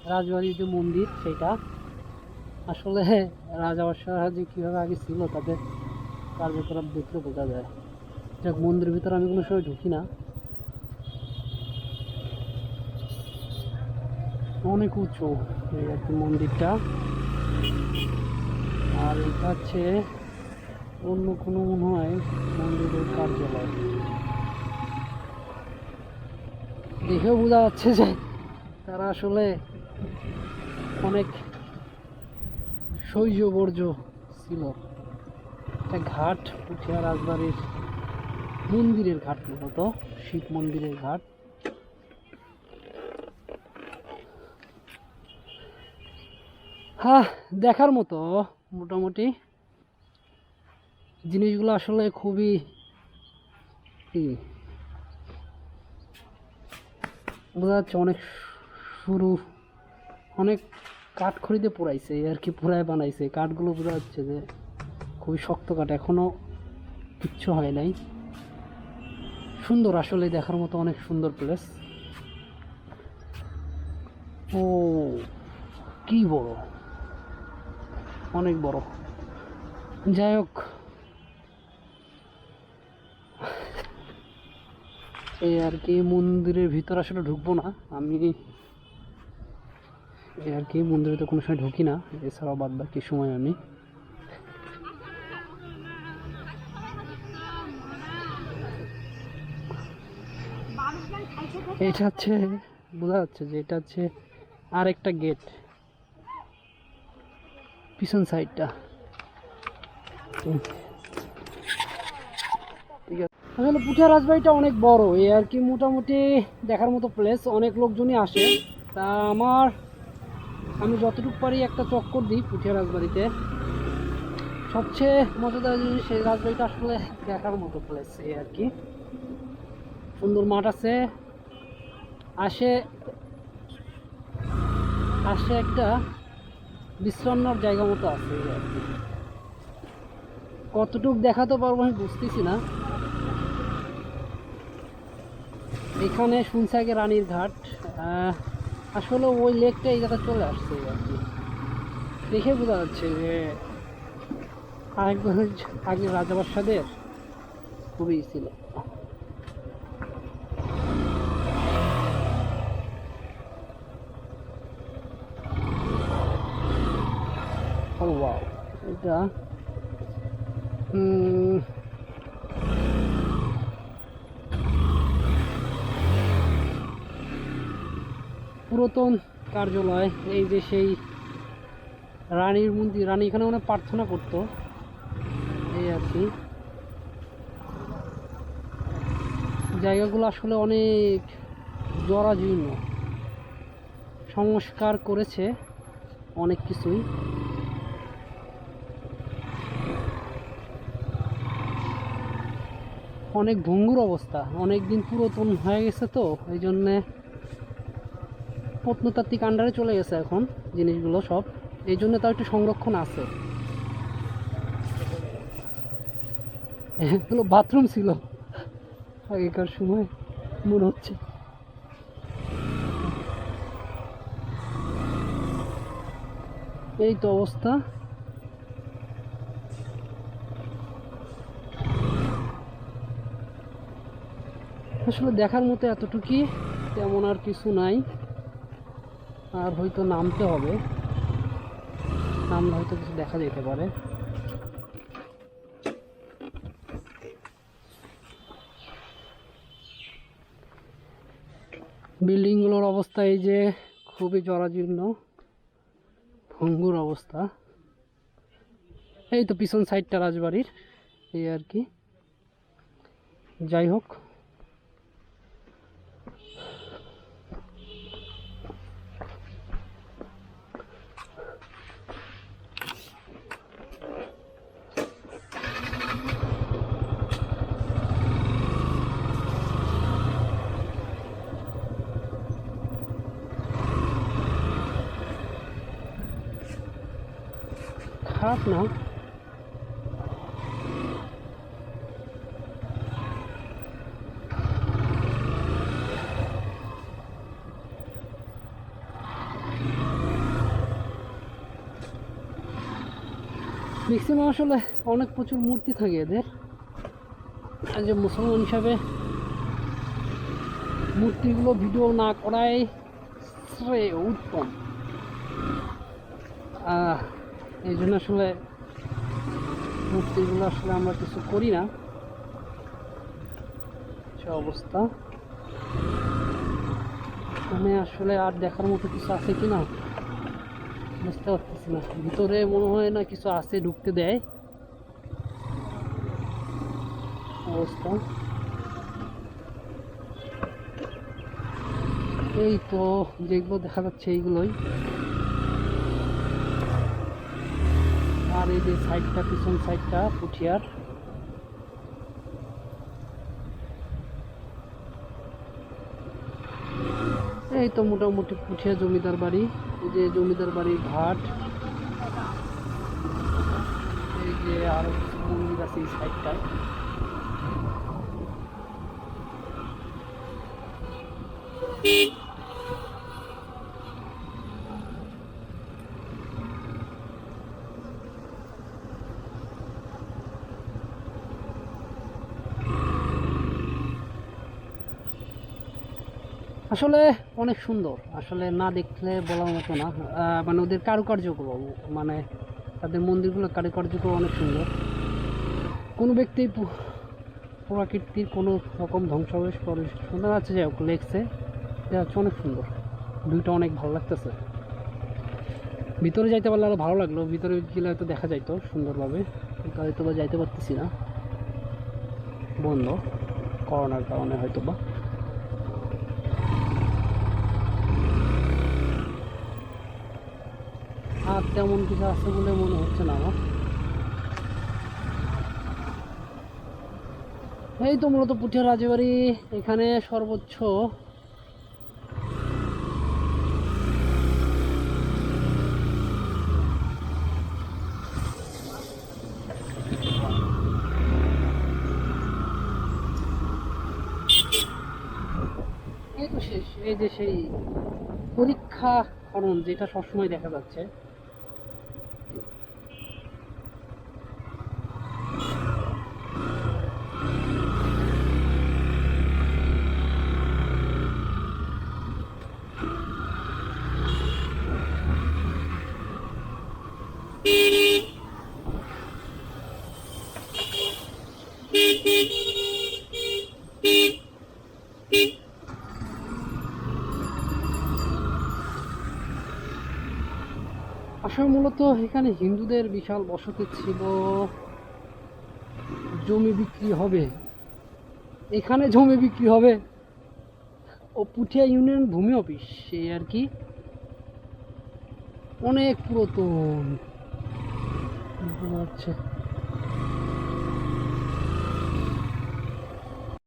রাজবাড়ির যে মন্দির সেটা আসলে রাজাবাদশাহরা যে কীভাবে আগে ছিল তাদের কার্যকলাপ দেখলে বোঝা যায়। যাক, মন্দিরের ভিতরে আমি কোনো সময় ঢুকি না। অনেক উঁচু এই আর কি মন্দিরটা। আর এটা হচ্ছে অন্য কোনো মনে হয় মন্দিরের কার্যালয়। দেখেও বোঝা যাচ্ছে যে তারা আসলে অনেক শৈশবর্জ্য ছিল। একটা ঘাট, পুঠিয়া রাজবাড়ির মন্দিরের ঘাট, মূলত শিব মন্দিরের ঘাট। হ্যাঁ, দেখার মতো মোটামুটি জিনিসগুলো আসলে খুবই বোঝা যাচ্ছে অনেক শুরু, অনেক কাঠ খড়িতে পোড়াইছে আর কি, পোড়ায় বানাইছে। কাঠগুলো বোঝা যাচ্ছে যে খুবই শক্ত কাঠ, এখনো কিচ্ছু হয় নাই। সুন্দর, আসলে দেখার মতো অনেক সুন্দর প্লেস। ও কি বড়, অনেক বড়। যাই হোক, এই আর কি মন্দিরের ভিতর আসলে ঢুকবো না আমি, এই আর কি মন্দিরে তো কোনো সময় ঢুকি না, এছাড়াও বাদ বাকি সময় আমি এটা হচ্ছে বোঝা যাচ্ছে যে এটা হচ্ছে আরেকটা গেট, পিছন সাইডটা। ঠিক আছে, আসলে পুঠিয়া রাজবাড়িটা অনেক বড় এই আর কি, মোটামুটি দেখার মতো প্লেস, অনেক লোকজনই আসে। তা আমি যতটুকু পারি একটা চক্কর দিই পুঠিয়া রাজবাড়িতে। সবচেয়ে মজাদার জিনিস, এই রাজবাড়িটা আসলে দেখার মতো প্লেস এই আর কি। সুন্দর মাঠ আছে, আসে আসে একটা বিশ্রাম নেওয়ার জায়গা মতো আছে এই আর কি। কতটুক দেখাতে পারবো আমি বুঝতেছি না। এখানে শুনছে আগে রানীর ঘাট, আসলে ওই লেকটা এই জায়গায় চলে আসছে আর কি। দেখে বোঝা যাচ্ছে যে আরেকবার আগে রাজাবাদশাদের খুবই ছিল। ও ওয়াও, এটা পুরাতন কার্যালয়। এই যে সেই রানীর মন্দির, রানী এখানে অনেক প্রার্থনা করতো এই আর কি। জায়গাগুলো আসলে অনেক জরাজীর্ণ, সংস্কার করেছে অনেক কিছুই। অনেক ভঙ্গুর অবস্থা, অনেক দিন পুরাতন হয়ে গেছে তো এই জন্যে প্রত্নতাত্ত্বিক আন্ডারে চলে গেছে এখন জিনিসগুলো সব, এই জন্য তার একটু সংরক্ষণ আছে। এগুলো বাথরুম ছিল আগেকার সময় মনে হচ্ছে। এই তো অবস্থা। আসলে দেখার মতো এতটুকুই, তেমন আর কিছু নাই। আর হয়তো নামতে হবে, নামলে হয়তো কিছু দেখা যেতে পারে। বিল্ডিংগুলোর অবস্থা এই যে খুবই জরাজীর্ণ, ভঙ্গুর অবস্থা। এই তো পিছন সাইডটা রাজবাড়ির এই আর কি। যাই হোক, খারাপ না। ম্যাক্সিমাম আসলে অনেক প্রচুর মূর্তি থাকে এদের। আর যে মুসলমান হিসাবে মূর্তিগুলো ভিডিও না করাই শ্রেয় উত্তম। এই জন্য আসলে মূর্তিগুলো আসলে আমরা কিছু করি না, সে অবস্থা। মানে আসলে আর দেখার মতো কিছু আছে কি না বুঝতে পারতেছি না। ভিতরে মনে হয় না কিছু আছে, ঢুকতে দেয় অবস্থা। এই তো যেগুলো দেখা যাচ্ছে এইগুলোই। আর এই যে সাইডটা, পিছন সাইডটা পুঠিয়ার। এই তো মোটামুটি পুঠিয়া জমিদার বাড়ি। এই যে জমিদার বাড়ির ঘাট। এই যে আরো কিছু মন্দির আছে এই সাইডটায়। আসলে অনেক সুন্দর, আসলে না দেখলে বলার মতো না। মানে ওদের কারুকার্যগুলো, মানে তাদের মন্দিরগুলো কারুকার্যগুলো অনেক সুন্দর। কোনো ব্যক্তি প্রকৃতির কোনো রকম ধ্বংসাবশেষ করে সুন্দর আছে, যাই হোক লেগছে, এটা হচ্ছে অনেক সুন্দর। দুইটা অনেক ভালো লাগতেছে। ভিতরে যাইতে পারলে আরও ভালো লাগলো, ভিতরে গেলে হয়তো দেখা যাইতো সুন্দরভাবে, কিন্তু হয়তো বা যাইতে পারতেছি না, বন্ধ করোনার কারণে হয়তো বা। আর তেমন কিছু আছে বলে মনে হচ্ছে না আমার। এই তো মূলত পুঠিয়া রাজবাড়ি। এখানে সর্বোচ্চ এই তো শেষ। এই যে সেই পরীক্ষা খনন যেটা সবসময় দেখা যাচ্ছে। আসলে মূলত এখানে হিন্দুদের বিশাল বসতি ছিল। জমি বিক্রি হবে, এখানে জমি বিক্রি হবে। ও পুঠিয়া ইউনিয়ন ভূমি অফিস, সেই আর কি, অনেক পুরাতন। বুঝতে পারছে।